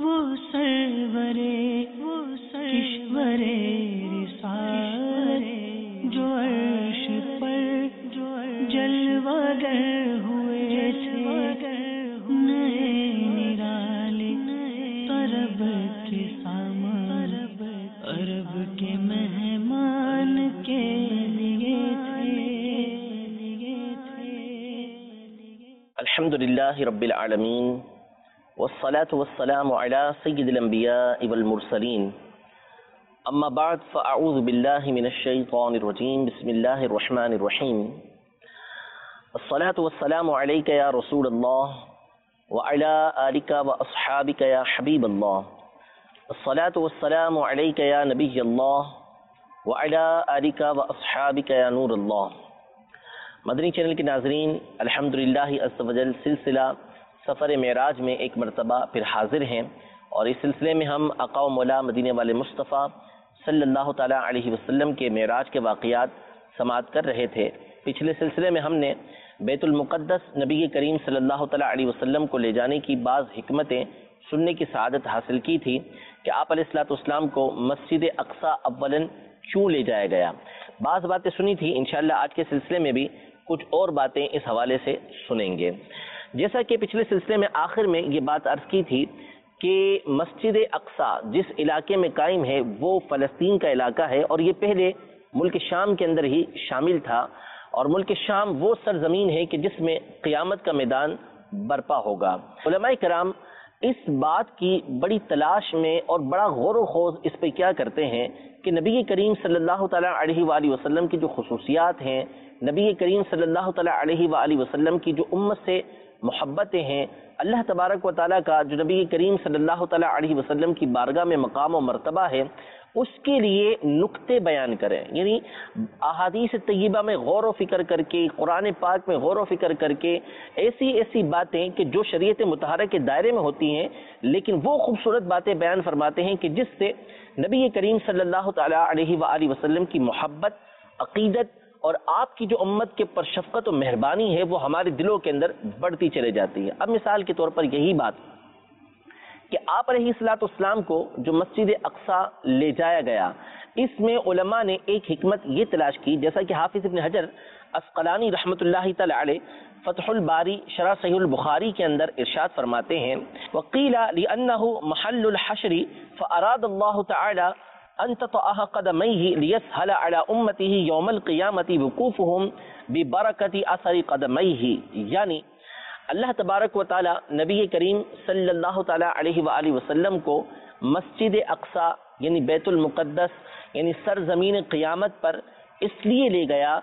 وہ سرورے کشورے رسالت جو عرش پر جلوہ گر ہوئے تھے، نئے نرالے طرب کے سامان عرب کے مہمان کے لیے تھے۔ الحمدللہ رب العالمین والصلاة والسلام على سید الانبیاء والمرسلین، اما بعد فاعوذ باللہ من الشیطان الرجیم، بسم اللہ الرحمن الرحیم۔ الصلاة والسلام علیک یا رسول اللہ وعلی آلک واصحابک یا حبیب اللہ، الصلاة والسلام علیک یا نبی اللہ وعلی آلک واصحابک یا نور اللہ۔ مدنی چینل کے ناظرین، الحمدللہ عز و جل سلسلہ سفر معراج میں ایک مرتبہ پھر حاضر ہیں، اور اس سلسلے میں ہم آقا و مولا مدینے والے مصطفیٰ صلی اللہ تعالیٰ علیہ وسلم کے معراج کے واقعات سماعت کر رہے تھے۔ پچھلے سلسلے میں ہم نے بیت المقدس نبی کریم صلی اللہ تعالیٰ علیہ وسلم کو لے جانے کی بعض حکمتیں سننے کی سعادت حاصل کی تھی کہ آپ علیہ السلام کو مسجد اقصی اولاً کیوں لے جایا گیا۔ بعض باتیں سنی تھی، انشاءاللہ آج کے سلسلے میں بھی کچھ اور باتیں اس حوالے سے سنیں گے۔ جیسا کہ پچھلے سلسلے میں آخر میں یہ بات عرض کی تھی کہ مسجد اقصی جس علاقے میں قائم ہے وہ فلسطین کا علاقہ ہے، اور یہ پہلے ملک شام کے اندر ہی شامل تھا، اور ملک شام وہ سرزمین ہے کہ جس میں قیامت کا میدان برپا ہوگا۔ علماء کرام اس بات کی بڑی تلاش میں اور بڑا غور و خوض اس پہ کیا کرتے ہیں کہ نبی کریم صلی اللہ تعالیٰ علیہ وآلہ وسلم کی جو خصوصیات ہیں، نبی کریم صلی اللہ تعالیٰ علیہ وآلہ وسلم کی جو امت سے محبتیں ہیں، اللہ تبارک و تعالیٰ کا جو نبی کریم صلی اللہ تعالیٰ علیہ وسلم کی بارگاہ میں مقام و مرتبہ ہے، اس کے لیے نکتے بیان کریں، یعنی احادیث طیبہ میں غور و فکر کر کے، قرآن پاک میں غور و فکر کر کے ایسی باتیں کہ جو شریعت مطہرہ کے دائرے میں ہوتی ہیں، لیکن وہ خوبصورت باتیں بیان فرماتے ہیں کہ جس سے نبی کریم صلی اللہ تعالیٰ علیہ وآلہ وسلم کی محبت، عقیدت اور آپ کی جو امت کے پر شفقت و مہربانی ہے وہ ہمارے دلوں کے اندر بڑھتی چلے جاتی ہے۔ اب مثال کے طور پر یہی بات کہ آپ علیہ السلام کو جو مسجد اقصی لے جایا گیا، اس میں علماء نے ایک حکمت یہ تلاش کی، جیسا کہ حافظ ابن حجر عسقلانی رحمۃ اللہ تعالی علیہ فتح الباری شرح صحیح البخاری کے اندر ارشاد فرماتے ہیں، وقیل لأنه محل الحشر فاراد اللہ تعالی ان تطأها قدميه ليسهل على امته يوم القيامة وقوفهم ببركة اثر قدميه، یعنی اللہ تبارک و تعالی نبی کریم صلی اللہ تعالی علیہ وآلہ وسلم کو مسجد اقصی یعنی بیت المقدس یعنی سرزمین قیامت پر اس لیے لے گیا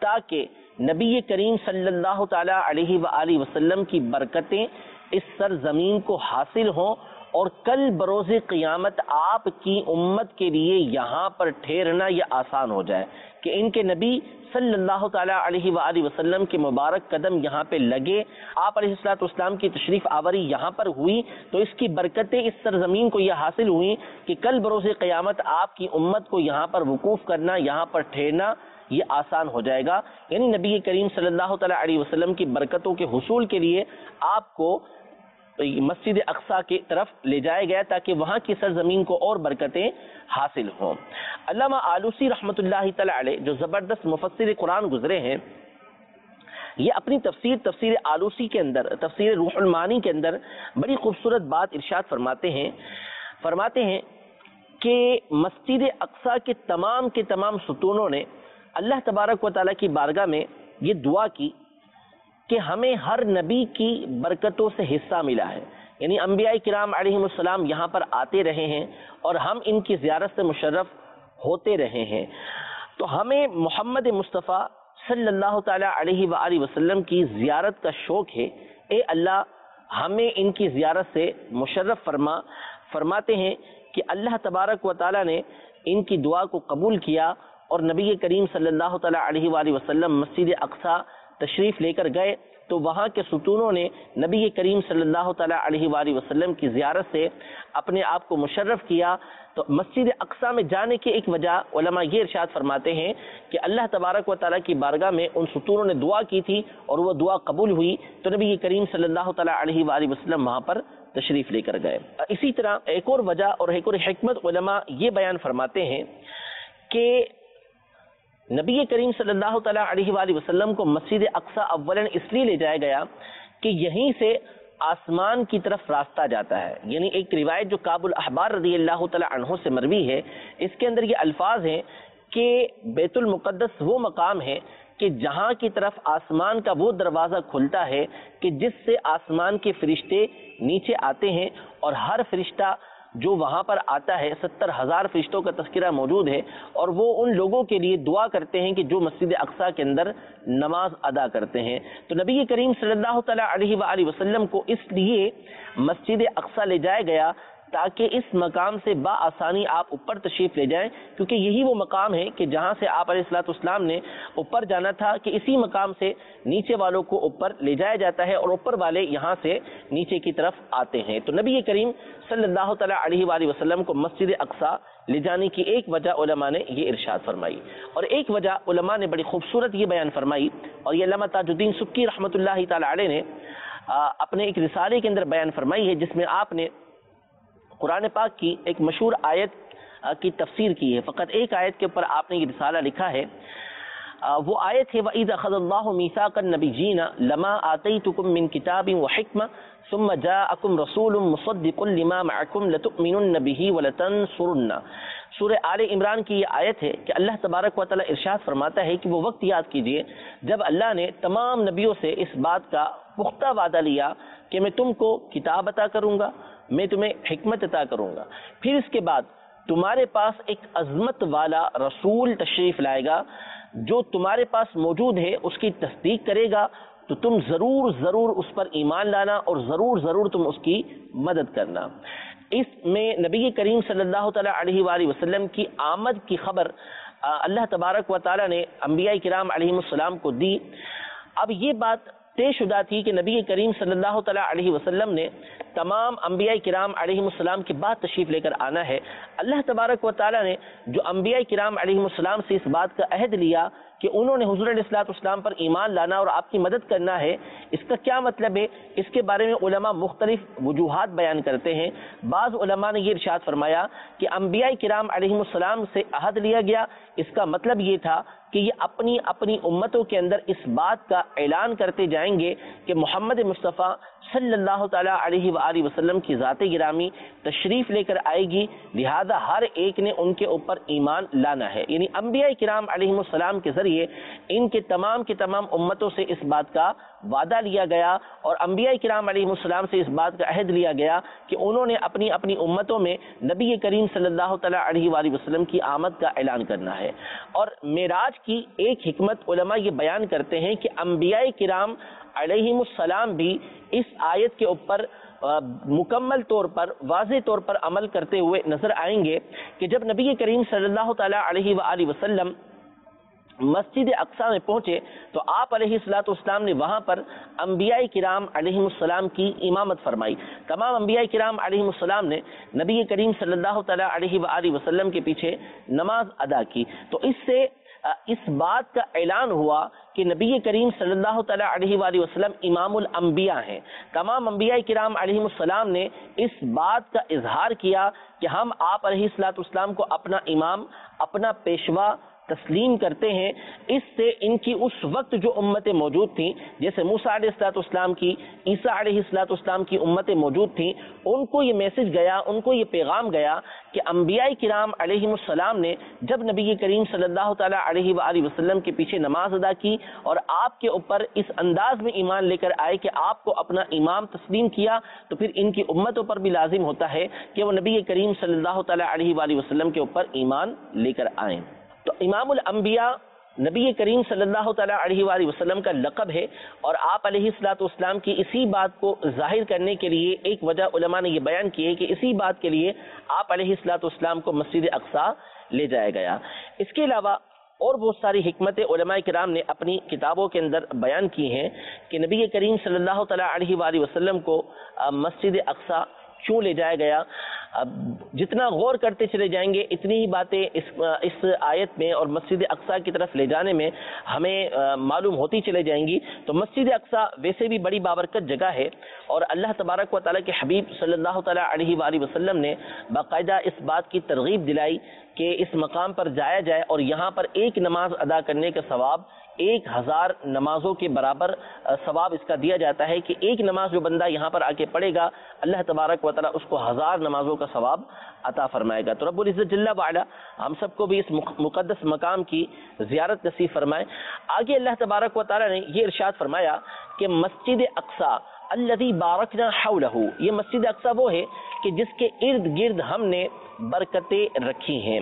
تاکہ نبی کریم صلی اللہ تعالی علیہ وآلہ وسلم کی برکتیں اس سرزمین کو حاصل ہوں، اور کل بروز قیامت آپ کی امت کے لیے یہاں پر ٹھہرنا یہ آسان ہو جائے کہ ان کے نبی صلی اللہ تعالیٰ علیہ وآلہ وسلم کے مبارک قدم یہاں پہ لگے، آپ علیہ السلام کی تشریف آوری یہاں پر ہوئی تو اس کی برکتیں اس سرزمین کو یہ حاصل ہوئیں کہ کل بروز قیامت آپ کی امت کو یہاں پر وقوف کرنا، یہاں پر ٹھہرنا یہ آسان ہو جائے گا۔ یعنی نبی کریم صلی اللہ تعالیٰ علیہ وسلم کی برکتوں کے حصول کے لیے آپ کو مسجد اقصی کی طرف لے جایا گیا تاکہ وہاں کی سرزمین کو اور برکتیں حاصل ہوں۔ علامہ آلوسی رحمۃ اللہ تعالی علیہ جو زبردست مفسر قرآن گزرے ہیں، یہ اپنی تفسیر آلوسی کے اندر، تفسیر روح المعانی کے اندر بڑی خوبصورت بات ارشاد فرماتے ہیں کہ مسجد اقصی کے تمام ستونوں نے اللہ تبارک و تعالیٰ کی بارگاہ میں یہ دعا کی کہ ہمیں ہر نبی کی برکتوں سے حصہ ملا ہے، یعنی انبیاء کرام علیہم السلام یہاں پر آتے رہے ہیں اور ہم ان کی زیارت سے مشرف ہوتے رہے ہیں، تو ہمیں محمد مصطفیٰ صلی اللہ تعالیٰ علیہ وآلہ وسلم کی زیارت کا شوق ہے، اے اللہ ہمیں ان کی زیارت سے مشرف فرماتے ہیں کہ اللہ تبارک و تعالیٰ نے ان کی دعا کو قبول کیا، اور نبی کریم صلی اللہ تعالیٰ علیہ وآلہ وسلم مسجد اقصی تشریف لے کر گئے تو وہاں کے ستونوں نے نبی کریم صلی اللہ تعالیٰ علیہ وآلہ وسلم کی زیارت سے اپنے آپ کو مشرف کیا۔ تو مسجد اقصی میں جانے کی ایک وجہ علماء یہ ارشاد فرماتے ہیں کہ اللہ تبارک و تعالیٰ کی بارگاہ میں ان ستونوں نے دعا کی تھی اور وہ دعا قبول ہوئی، تو نبی کریم صلی اللہ تعالیٰ علیہ وآلہ وسلم وہاں پر تشریف لے کر گئے۔ اسی طرح ایک اور وجہ اور ایک اور حکمت علماء یہ بیان فرماتے ہیں کہ نبی کریم صلی اللہ تعالیٰ علیہ وآلہ وسلم کو مسجد اقصی اولاً اس لیے لے جایا گیا کہ یہیں سے آسمان کی طرف راستہ جاتا ہے۔ یعنی ایک روایت جو کعب الاحبار رضی اللہ تعالیٰ عنہ سے مروی ہے، اس کے اندر یہ الفاظ ہیں کہ بیت المقدس وہ مقام ہے کہ جہاں کی طرف آسمان کا وہ دروازہ کھلتا ہے کہ جس سے آسمان کے فرشتے نیچے آتے ہیں، اور ہر فرشتہ جو وہاں پر آتا ہے 70,000 فرشتوں کا تذکرہ موجود ہے، اور وہ ان لوگوں کے لیے دعا کرتے ہیں کہ جو مسجد اقصی کے اندر نماز ادا کرتے ہیں۔ تو نبی کریم صلی اللہ تعالیٰ علیہ وآلہ وسلم کو اس لیے مسجد اقصی لے جایا گیا تاکہ اس مقام سے بآسانی آپ اوپر تشریف لے جائیں، کیونکہ یہی وہ مقام ہے کہ جہاں سے آپ علیہ الصلوۃ والسلام نے اوپر جانا تھا، کہ اسی مقام سے نیچے والوں کو اوپر لے جایا جاتا ہے اور اوپر والے یہاں سے نیچے کی طرف آتے ہیں۔ تو نبی کریم صلی اللہ تعالیٰ علیہ وآلہ وسلم کو مسجد اقصی لے جانے کی ایک وجہ علماء نے یہ ارشاد فرمائی، اور ایک وجہ علماء نے بڑی خوبصورت یہ بیان فرمائی، اور یہ علامہ تاج الدین سبکی رحمۃ اللہ تعالیٰ علیہ نے اپنے ایک رسالے کے اندر بیان فرمائی ہے، جس میں آپ نے قرآن پاک کی ایک مشہور آیت کی تفسیر کی ہے۔ فقط ایک آیت کے اوپر آپ نے یہ رسالہ لکھا ہے، وہ آیت ہے وَإِذَا أَخَذَ اللَّهُ مِيثَاقَ النَّبِيِّينَ لَمَا آتَيْتُكُم مِّن كِتَابٍ وَحِكْمَةٍ ثُمَّ جَاءَكُمْ رَسُولٌ مُصَدِّقٌ لِّمَا مَعَكُمْ لَتُؤْمِنُنَّ بِهِ وَلَتَنصُرُنَّ۔ سورہ آل عمران کی یہ آیت ہے کہ اللہ تبارک و تعالیٰ ارشاد فرماتا ہے کہ وہ وقت یاد کیجئے جب اللہ نے تمام نبیوں سے اس بات کا پختہ وعدہ لیا کہ میں تم کو کتاب عطا کروں گا، میں تمہیں حکمت عطا کروں گا، پھر اس کے بعد تمہارے پاس ایک عظمت والا رسول تشریف لائے گا جو تمہارے پاس موجود ہے، اس کی تصدیق کرے گا، تو تم ضرور ضرور اس پر ایمان لانا اور ضرور ضرور تم اس کی مدد کرنا۔ اس میں نبی کریم صلی اللہ تعالیٰ علیہ وآلہ وسلم کی آمد کی خبر اللہ تبارک و تعالیٰ نے انبیاء کرام علیہ السلام کو دی۔ اب یہ بات طے شدہ تھی کہ نبی کریم صلی اللہ تعالیٰ علیہ وسلم نے تمام انبیاء کرام علیہ السلام کے بعد تشریف لے کر آنا ہے۔ اللہ تبارک و تعالیٰ نے جو انبیاء کرام علیہ السلام سے اس بات کا عہد لیا کہ انہوں نے حضور علیہ الصلوۃ والسلام پر ایمان لانا اور آپ کی مدد کرنا ہے، اس کا کیا مطلب ہے؟ اس کے بارے میں علماء مختلف وجوہات بیان کرتے ہیں۔ بعض علماء نے یہ ارشاد فرمایا کہ انبیاء کرام علیہ السلام سے عہد لیا گیا، اس کا مطلب یہ تھا کہ یہ اپنی اپنی امتوں کے اندر اس بات کا اعلان کرتے جائیں گے کہ محمد مصطفیٰ صلی اللہ تعالیٰ علیہ وآلہ وسلم کی ذات گرامی تشریف لے کر آئے گی، لہذا ہر ایک نے ان کے اوپر ایمان لانا ہے۔ یعنی انبیاء کرام علیہ السلام کے ذریعے ان کے تمام امتوں سے اس بات کا وعدہ لیا گیا، اور انبیاء کرام علیہ السلام سے اس بات کا عہد لیا گیا کہ انہوں نے اپنی اپنی امتوں میں نبی کریم صلی اللہ تعالیٰ علیہ وآلہ وسلم کی آمد کا اعلان کرنا ہے۔ اور معراج کی ایک حکمت علماء یہ بیان کرتے ہیں کہ انبیاء کرام علیہ السلام بھی اس آیت کے اوپر مکمل طور پر واضح طور پر عمل کرتے ہوئے نظر آئیں گے کہ جب نبی کریم صلی اللہ تعالیٰ علیہ وآلہ وسلم مسجد اقصی میں پہنچے تو آپ علیہ الصلوۃ والسلام نے وہاں پر انبیاء کرام علیہ السلام کی امامت فرمائی۔ تمام انبیاء کرام علیہ السلام نے نبی کریم صلی اللہ تعالیٰ علیہ وآلہ وسلم کے پیچھے نماز ادا کی۔ تو اس سے اس بات کا اعلان ہوا کہ نبی کریم صلی اللہ تعالیٰ علیہ وآلہ وسلم امام الانبیاء ہیں۔ تمام انبیاء کرام علیہ السلام نے اس بات کا اظہار کیا کہ ہم آپ علیہ الصلوۃ والسلام کو اپنا امام، اپنا پیشوا تسلیم کرتے ہیں۔ اس سے ان کی اس وقت جو امتیں موجود تھیں، جیسے موسیٰ علیہ الصلوۃ والسلام کی، عیسیٰ علیہ الصلوۃ والسلام کی امتیں موجود تھیں، ان کو یہ میسج گیا، ان کو یہ پیغام گیا کہ انبیاء کرام علیہ السلام نے جب نبی کریم صلی اللہ تعالیٰ علیہ وآلہ وسلم کے پیچھے نماز ادا کی اور آپ کے اوپر اس انداز میں ایمان لے کر آئے کہ آپ کو اپنا امام تسلیم کیا، تو پھر ان کی امتوں پر بھی لازم ہوتا ہے کہ وہ نبی کریم صلی اللہ تعالیٰ علیہ وآلہ وسلم کے اوپر ایمان لے کر آئیں۔ تو امام الانبیاء نبی کریم صلی اللہ تعالیٰ علیہ وآلہ وسلم کا لقب ہے، اور آپ علیہ الصلوۃ والسلام کی اسی بات کو ظاہر کرنے کے لیے ایک وجہ علماء نے یہ بیان کی ہے کہ اسی بات کے لیے آپ علیہ الصلوۃ والسلام کو مسجد اقصی لے جایا گیا۔ اس کے علاوہ اور بہت ساری حکمتیں علماء کرام نے اپنی کتابوں کے اندر بیان کی ہیں کہ نبی کریم صلی اللہ تعالیٰ علیہ وآلہ وسلم کو مسجد اقصی کیوں لے جایا گیا۔ اب جتنا غور کرتے چلے جائیں گے اتنی ہی باتیں اس آیت میں اور مسجد اقصیٰ کی طرف لے جانے میں ہمیں معلوم ہوتی چلے جائیں گی۔ تو مسجد اقصیٰ ویسے بھی بڑی بابرکت جگہ ہے، اور اللہ تبارک و تعالیٰ کے حبیب صلی اللہ تعالیٰ علیہ وآلہ وسلم نے باقاعدہ اس بات کی ترغیب دلائی کہ اس مقام پر جایا جائے، اور یہاں پر ایک نماز ادا کرنے کا ثواب 1000 نمازوں کے برابر ثواب اس کا دیا جاتا ہے، کہ ایک نماز جو بندہ یہاں پر آ کے پڑھے گا اللہ تبارک و تعالیٰ اس کو 1000 نمازوں کا ثواب عطا فرمائے گا۔ تو رب العزت جل وعلا ہم سب کو بھی اس مقدس مقام کی زیارت نصیب فرمائے۔ آگے اللہ تبارک و تعالیٰ نے یہ ارشاد فرمایا کہ مسجد اقصیٰ الذی بارکنا حولہ، یہ مسجد اقصیٰ وہ ہے کہ جس کے ارد گرد ہم نے برکتیں رکھی ہیں۔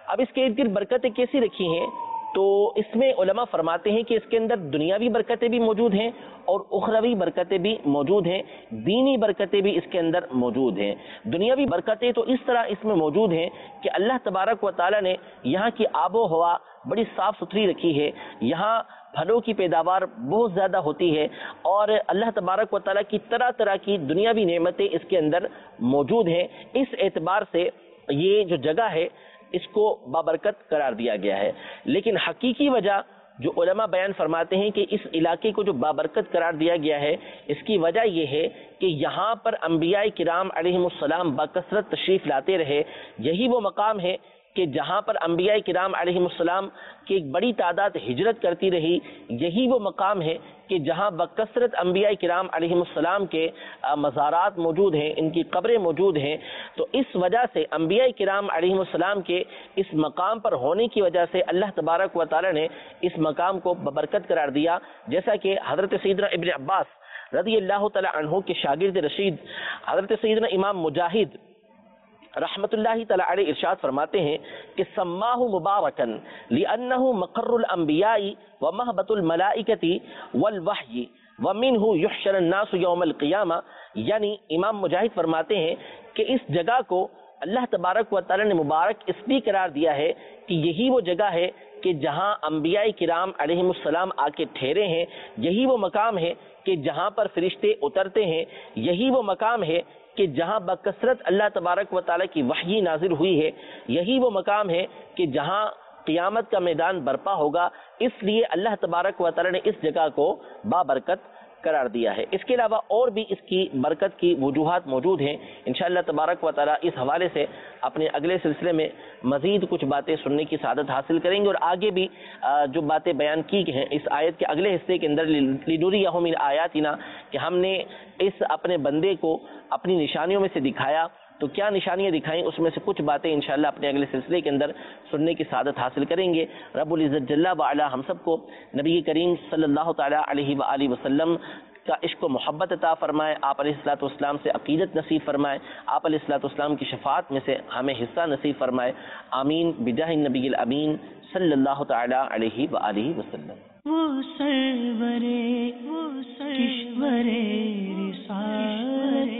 اب اس کے ارد گرد برکتیں کیسی رکھی ہیں؟ تو اس میں علماء فرماتے ہیں کہ اس کے اندر دنیاوی برکتیں بھی موجود ہیں اور اخروی برکتیں بھی موجود ہیں، دینی برکتیں بھی اس کے اندر موجود ہیں۔ دنیاوی برکتیں تو اس طرح اس میں موجود ہیں کہ اللہ تبارک و تعالیٰ نے یہاں کی آب و ہوا بڑی صاف ستھری رکھی ہے، یہاں پھلوں کی پیداوار بہت زیادہ ہوتی ہے، اور اللہ تبارک و تعالیٰ کی طرح طرح کی دنیاوی نعمتیں اس کے اندر موجود ہیں۔ اس اعتبار سے یہ جو جگہ ہے اس کو بابرکت قرار دیا گیا ہے، لیکن حقیقی وجہ جو علماء بیان فرماتے ہیں کہ اس علاقے کو جو بابرکت قرار دیا گیا ہے اس کی وجہ یہ ہے کہ یہاں پر انبیاء کرام علیہم السلام بکثرت تشریف لاتے رہے۔ یہی وہ مقام ہے کہ جہاں پر انبیاء کرام علیہم السلام کی ایک بڑی تعداد ہجرت کرتی رہی، یہی وہ مقام ہے کہ جہاں بکثرت انبیاء کرام علیہم السلام کے مزارات موجود ہیں، ان کی قبریں موجود ہیں۔ تو اس وجہ سے انبیاء کرام علیہم السلام کے اس مقام پر ہونے کی وجہ سے اللہ تبارک و تعالی نے اس مقام کو ببرکت قرار دیا، جیسا کہ حضرت سیدنا ابن عباس رضی اللہ تعالی عنہ کے شاگرد رشید حضرت سیدنا امام مجاہد رحمت اللہ تعالی علیہ ارشاد فرماتے ہیں کہ سماہ مبارکن لأنہ مقر الانبیاء ومہبت الملائکۃ والوحی ومنہ یحشر الناس یوم القیامہ، یعنی امام مجاہد فرماتے ہیں کہ اس جگہ کو اللہ تبارک و تعالی نے مبارک اس لیے قرار دیا ہے کہ یہی وہ جگہ ہے کہ جہاں انبیاء کرام علیہم السلام آ کے ٹھہرے ہیں، یہی وہ مقام ہے کہ جہاں پر فرشتے اترتے ہیں، یہی وہ مقام ہے کہ جہاں بکثرت اللہ تبارک و تعالیٰ کی وحی نازل ہوئی ہے، یہی وہ مقام ہے کہ جہاں قیامت کا میدان برپا ہوگا۔ اس لیے اللہ تبارک و تعالیٰ نے اس جگہ کو بابرکت قرار دیا ہے۔ اس کے علاوہ اور بھی اس کی برکت کی وجوہات موجود ہیں، انشاءاللہ تبارک و تعالیٰ اس حوالے سے اپنے اگلے سلسلے میں مزید کچھ باتیں سننے کی سعادت حاصل کریں گے، اور آگے بھی جو باتیں بیان کی ہیں اس آیت کے اگلے حصے کے اندر لنُرِیَہُ مِنْ آیاتنا، کہ ہم نے اس اپنے بندے کو اپنی نشانیوں میں سے دکھایا، تو کیا نشانیاں دکھائیں، اس میں سے کچھ باتیں انشاءاللہ اپنے اگلے سلسلے کے اندر سننے کی سعادت حاصل کریں گے۔ رب العزت جل وعلا ہم سب کو نبی کریم صلی اللہ تعالیٰ علیہ وآلہ وسلم کا عشق و محبت عطا فرمائے، آپ علیہ الصلوۃ والسلام سے عقیدت نصیب فرمائے، آپ علیہ الصلوۃ والسلام کی شفاعت میں سے ہمیں حصہ نصیب فرمائے، آمین بجاہ النبی الامین صلی اللہ تعالیٰ علیہ وآلہ وسلم۔ وہ سرورے کشورے رسالت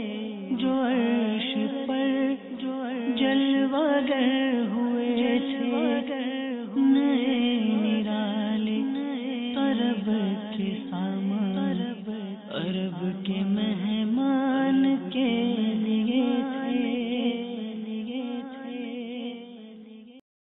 جو عرش پر جلوہ گر ہوئے تھے، نئے نرالے عرب کے سامان، عرب کے مہمان کے